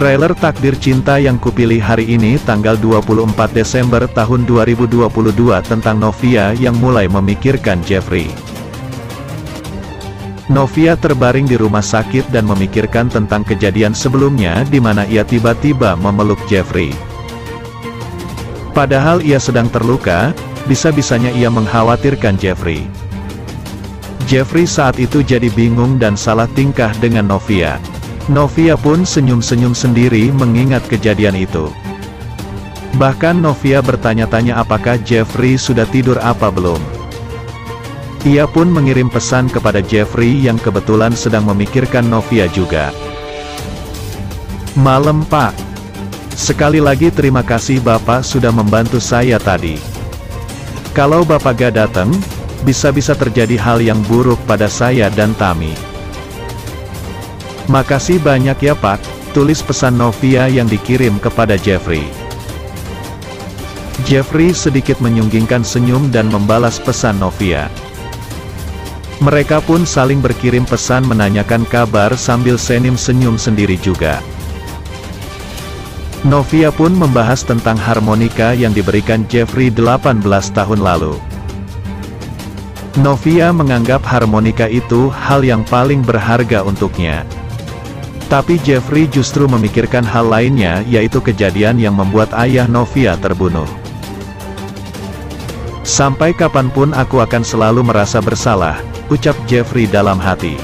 Trailer Takdir Cinta yang kupilih hari ini tanggal 24 Desember tahun 2022 tentang Novia yang mulai memikirkan Jeffrey. Novia terbaring di rumah sakit dan memikirkan tentang kejadian sebelumnya di mana ia tiba-tiba memeluk Jeffrey. Padahal ia sedang terluka, bisa-bisanya ia mengkhawatirkan Jeffrey. Jeffrey saat itu jadi bingung dan salah tingkah dengan Novia. Novia pun senyum-senyum sendiri mengingat kejadian itu. Bahkan Novia bertanya-tanya apakah Jeffrey sudah tidur apa belum. Ia pun mengirim pesan kepada Jeffrey yang kebetulan sedang memikirkan Novia juga. "Malam Pak. Sekali lagi terima kasih Bapak sudah membantu saya tadi. Kalau Bapak gak datang, bisa-bisa terjadi hal yang buruk pada saya dan Tami. Makasih banyak ya Pak," tulis pesan Novia yang dikirim kepada Jeffrey. Jeffrey sedikit menyunggingkan senyum dan membalas pesan Novia. Mereka pun saling berkirim pesan menanyakan kabar sambil senyum sendiri juga. Novia pun membahas tentang harmonika yang diberikan Jeffrey 18 tahun lalu. Novia menganggap harmonika itu hal yang paling berharga untuknya. Tapi Jeffrey justru memikirkan hal lainnya, yaitu kejadian yang membuat ayah Novia terbunuh. "Sampai kapanpun aku akan selalu merasa bersalah," ucap Jeffrey dalam hati.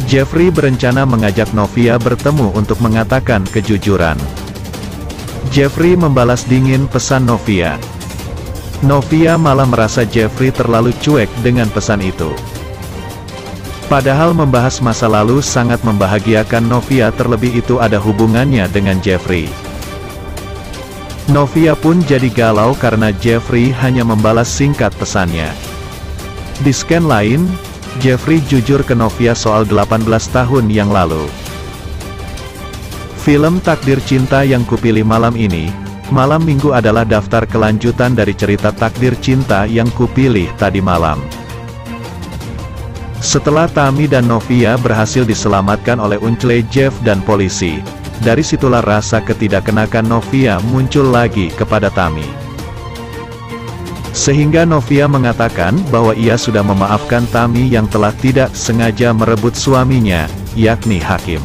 Jeffrey berencana mengajak Novia bertemu untuk mengatakan kejujuran. Jeffrey membalas dingin pesan Novia. Novia malah merasa Jeffrey terlalu cuek dengan pesan itu. Padahal membahas masa lalu sangat membahagiakan Novia, terlebih itu ada hubungannya dengan Jeffrey. Novia pun jadi galau karena Jeffrey hanya membalas singkat pesannya. Di scan lain, Jeffrey jujur ke Novia soal 18 tahun yang lalu. Film Takdir Cinta yang kupilih malam ini, malam Minggu adalah daftar kelanjutan dari cerita Takdir Cinta yang kupilih tadi malam. Setelah Tami dan Novia berhasil diselamatkan oleh Uncle Jeff dan polisi, dari situlah rasa ketidakkenakan Novia muncul lagi kepada Tami. Sehingga Novia mengatakan bahwa ia sudah memaafkan Tami yang telah tidak sengaja merebut suaminya, yakni Hakim.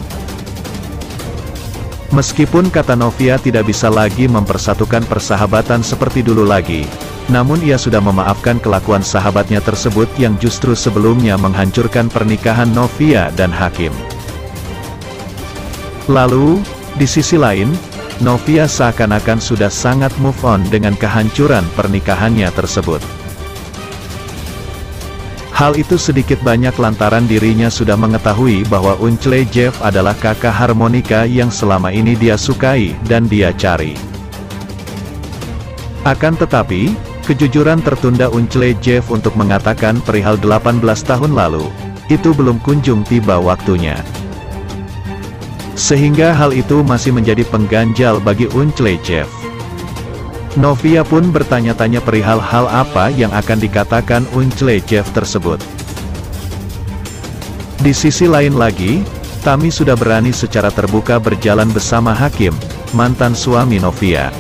Meskipun kata Novia tidak bisa lagi mempersatukan persahabatan seperti dulu lagi, namun ia sudah memaafkan kelakuan sahabatnya tersebut yang justru sebelumnya menghancurkan pernikahan Novia dan Hakim. Lalu, di sisi lain, Novia seakan-akan sudah sangat move on dengan kehancuran pernikahannya tersebut. Hal itu sedikit banyak lantaran dirinya sudah mengetahui bahwa Uncle Jeff adalah kakak harmonika yang selama ini dia sukai dan dia cari. Akan tetapi, kejujuran tertunda Uncle Jeff untuk mengatakan perihal 18 tahun lalu, itu belum kunjung tiba waktunya. Sehingga hal itu masih menjadi pengganjal bagi Uncle Jeff. Novia pun bertanya-tanya perihal hal apa yang akan dikatakan Uncle Jeff tersebut. Di sisi lain lagi, Tami sudah berani secara terbuka berjalan bersama Hakim, mantan suami Novia.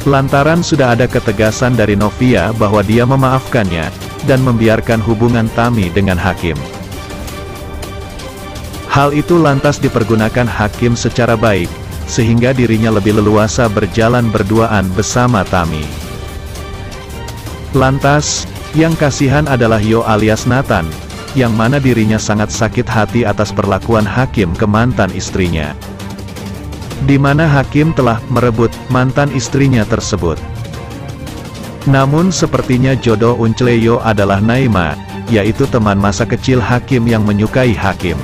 Lantaran sudah ada ketegasan dari Novia bahwa dia memaafkannya, dan membiarkan hubungan Tami dengan Hakim. Hal itu lantas dipergunakan Hakim secara baik, sehingga dirinya lebih leluasa berjalan berduaan bersama Tami. Lantas, yang kasihan adalah Yo alias Nathan, yang mana dirinya sangat sakit hati atas perlakuan Hakim ke mantan istrinya. Di mana Hakim telah merebut mantan istrinya tersebut. Namun sepertinya jodoh Uncle Yo adalah Naima, yaitu teman masa kecil Hakim yang menyukai Hakim.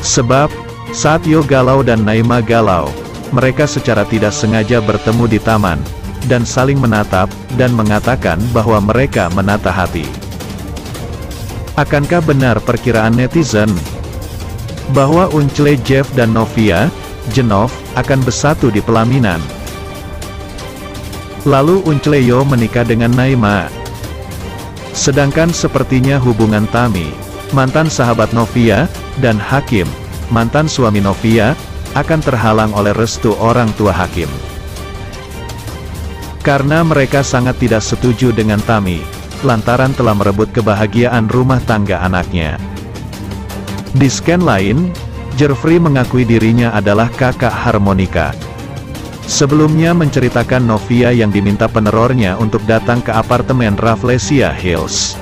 Sebab, saat Yo galau dan Naima galau, mereka secara tidak sengaja bertemu di taman, dan saling menatap, dan mengatakan bahwa mereka menata hati. Akankah benar perkiraan netizen? Bahwa Uncle Jeff dan Novia, Jenov, akan bersatu di pelaminan. Lalu Uncle Yo menikah dengan Naima. Sedangkan sepertinya hubungan Tami, mantan sahabat Novia, dan Hakim, mantan suami Novia, akan terhalang oleh restu orang tua Hakim. Karena mereka sangat tidak setuju dengan Tami, lantaran telah merebut kebahagiaan rumah tangga anaknya. Di scan lain, Jeffrey mengakui dirinya adalah kakak harmonika. Sebelumnya menceritakan Novia yang diminta penerornya untuk datang ke apartemen Rafflesia Hills.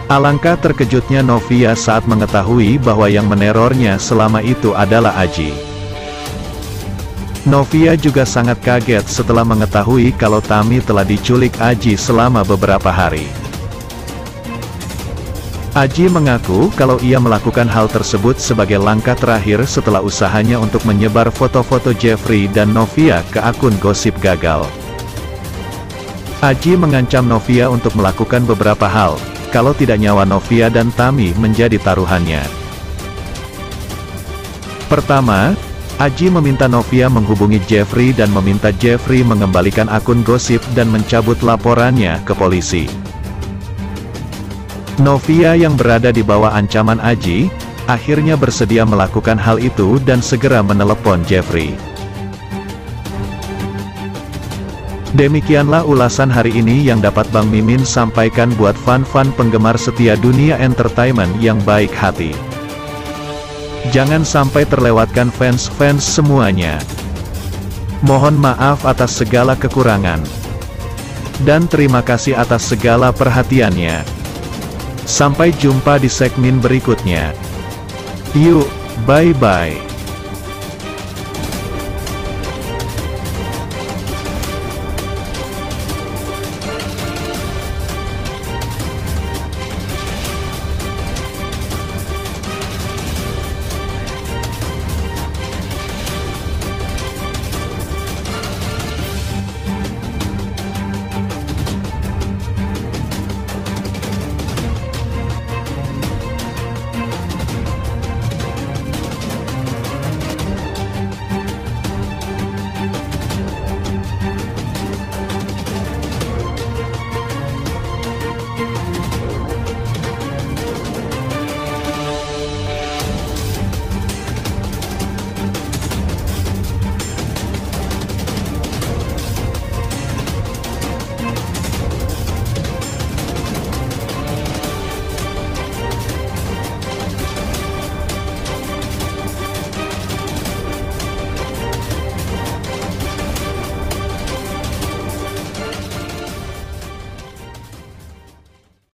Alangkah terkejutnya Novia saat mengetahui bahwa yang menerornya selama itu adalah Aji. Novia juga sangat kaget setelah mengetahui kalau Tami telah diculik Aji selama beberapa hari. Aji mengaku kalau ia melakukan hal tersebut sebagai langkah terakhir setelah usahanya untuk menyebar foto-foto Jeffrey dan Novia ke akun gosip gagal. Aji mengancam Novia untuk melakukan beberapa hal, kalau tidak nyawa Novia dan Tami menjadi taruhannya. Pertama, Aji meminta Novia menghubungi Jeffrey dan meminta Jeffrey mengembalikan akun gosip dan mencabut laporannya ke polisi. Novia yang berada di bawah ancaman Aji, akhirnya bersedia melakukan hal itu dan segera menelepon Jeffrey. Demikianlah ulasan hari ini yang dapat Bang Mimin sampaikan buat fan-fan penggemar setia dunia entertainment yang baik hati. Jangan sampai terlewatkan fans-fans semuanya. Mohon maaf atas segala kekurangan. Dan terima kasih atas segala perhatiannya. Sampai jumpa di segmen berikutnya. Yuk, bye-bye.